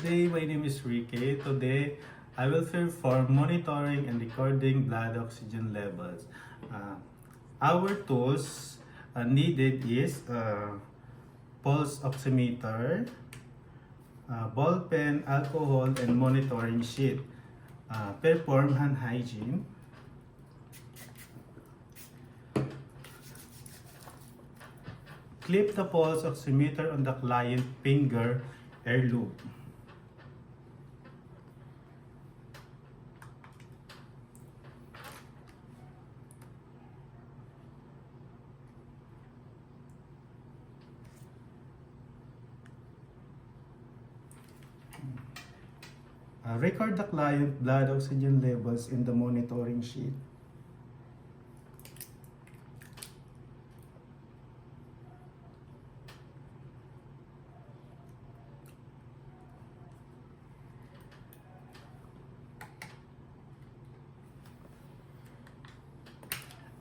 day, my name is Ricky. Today, I will perform monitoring and recording blood oxygen levels. Our tools needed is pulse oximeter, ball pen, alcohol, and monitoring sheet. Perform hand hygiene. Clip the pulse oximeter on the client finger air loop. Record the client blood oxygen levels in the monitoring sheet.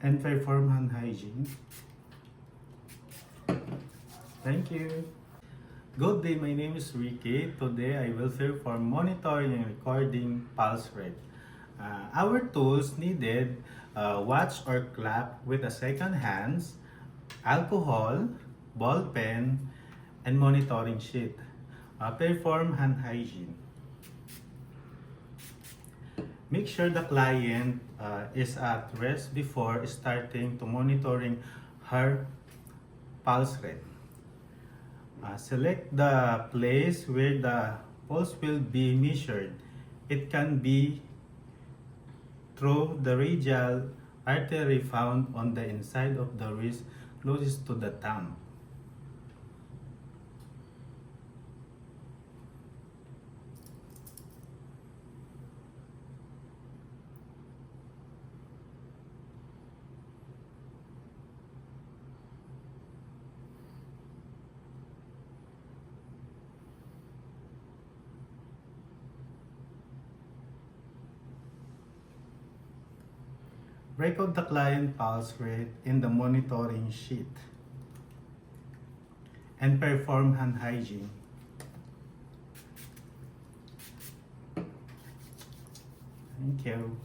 And perform hand hygiene. Thank you. Good day, my name is Ricky. Today I will perform monitoring and recording pulse rate. Our tools needed watch or clap with a second hands, alcohol, ball pen, and monitoring sheet. Perform hand hygiene. Make sure the client is at rest before starting to monitoring her pulse rate. Select the place where the pulse will be measured. It can be through the radial artery found on the inside of the wrist closest to the thumb. Record the client pulse rate in the monitoring sheet and perform hand hygiene. Thank you.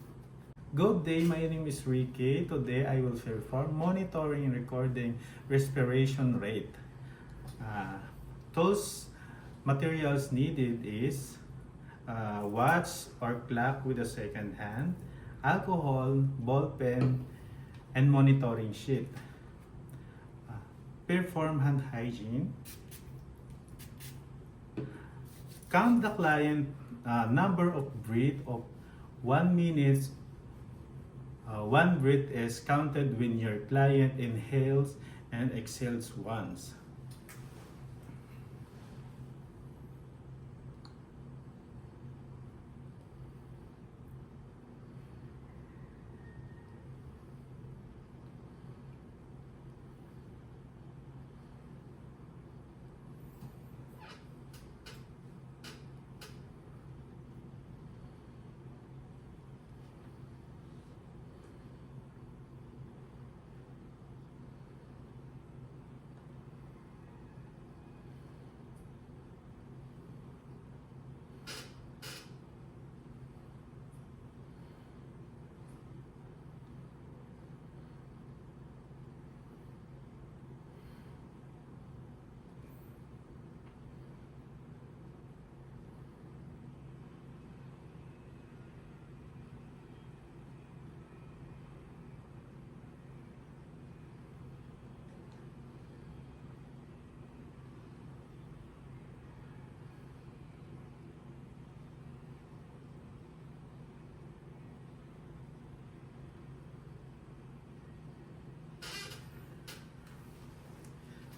Good day, my name is Ricky. Today I will perform monitoring and recording respiration rate. Tools materials needed is watch or clock with a second hand, alcohol, ball pen, and monitoring sheet. Perform hand hygiene. Count the client number of breath of 1 minute. One breath is counted when your client inhales and exhales once.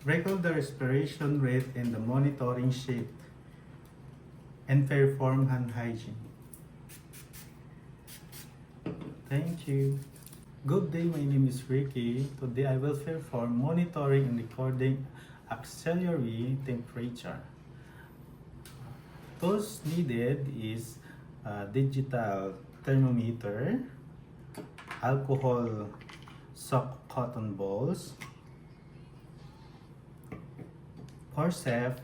Record the respiration rate in the monitoring sheet and perform hand hygiene. Thank you. Good day, my name is Ricky. Today I will perform monitoring and recording auxiliary temperature. Tools needed is digital thermometer, alcohol soaked cotton balls, forceps,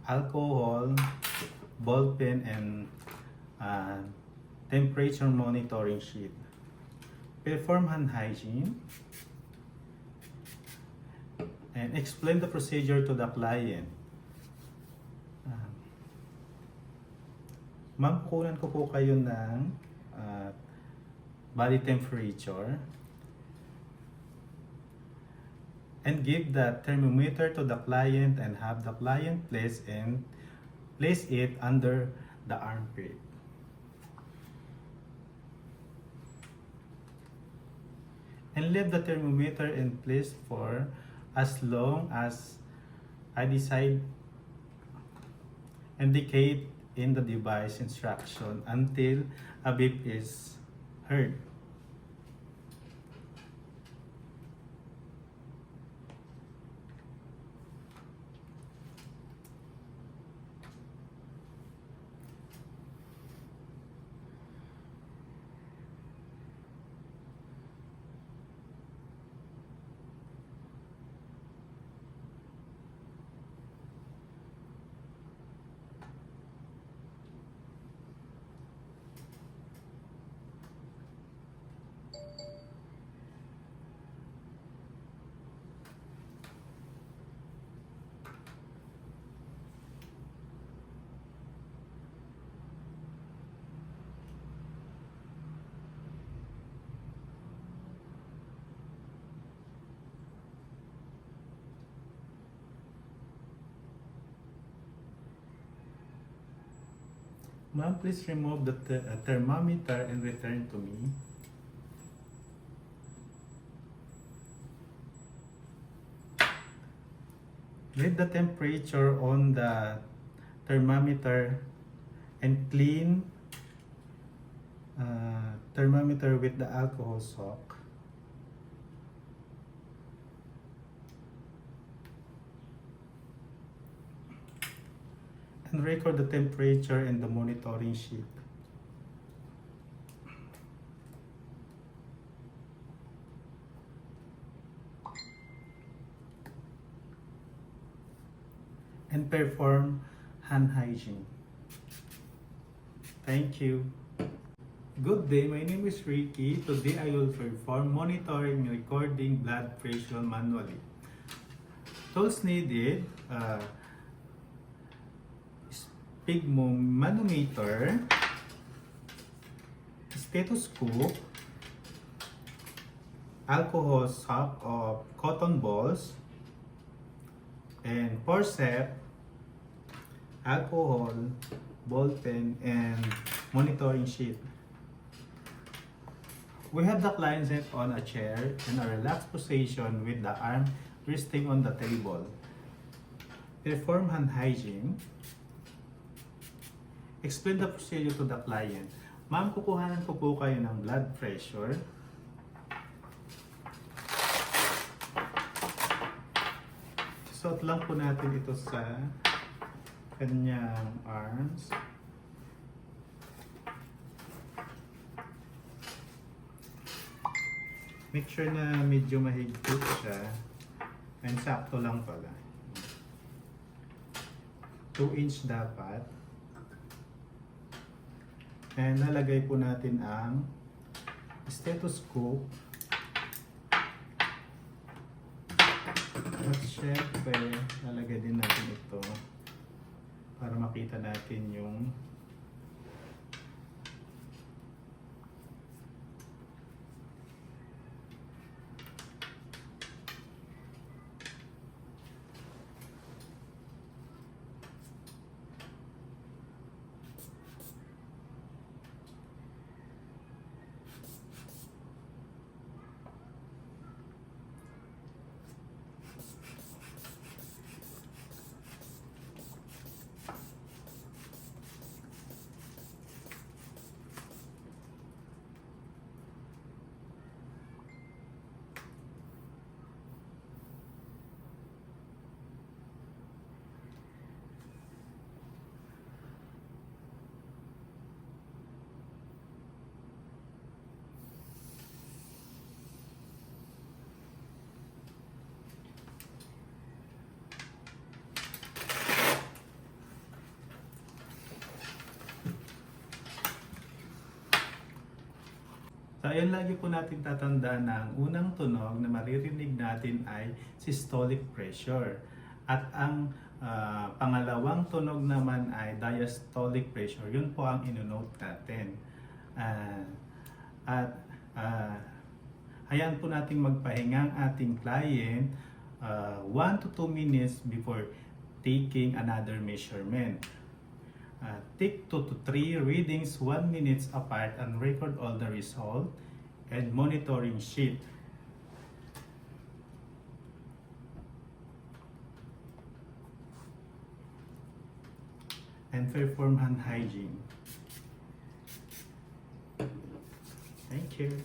alcohol, ball pen, and uh, temperature monitoring sheet. Perform hand hygiene and explain the procedure to the client. Ma'am, kukunan ko po kayo ng body temperature and give the thermometer to the client and have the client place it under the armpit. And leave the thermometer in place for as long as I indicate in the device instruction until a beep is heard. Ma'am, please remove the thermometer and return to me. Read the temperature on the thermometer and clean thermometer with the alcohol soak. And record the temperature in the monitoring sheet. And perform hand hygiene. Thank you. Good day, my name is Ricky. Today I will perform monitoring and recording blood pressure manually. Tools needed: sphygmomanometer, stethoscope, alcohol sock of cotton balls, and forceps, alcohol, ball pen, and monitoring sheet. We have the client set on a chair in a relaxed position with the arm resting on the table. Perform hand hygiene. Explain the procedure to the client. Ma'am, kukuhanan ko po kayo ng blood pressure. Suot lang po natin ito sa kanyang arms. Make sure na medyo mahigpit siya. And sakto lang pala. 2 inch dapat. And lalagay po natin ang stethoscope. At syempre, lalagay din natin ito para makita natin yung So ayun, lagi po natin tatandaan na ang unang tunog na maririnig natin ay systolic pressure. At ang pangalawang tunog naman ay diastolic pressure. Yun po ang inonote natin. At hayaan po nating magpahinga ang ating client 1 to 2 minutes before taking another measurement. Take 2 to 3 readings 1 minutes apart and record all the result and monitoring sheet. And perform hand hygiene. Thank you.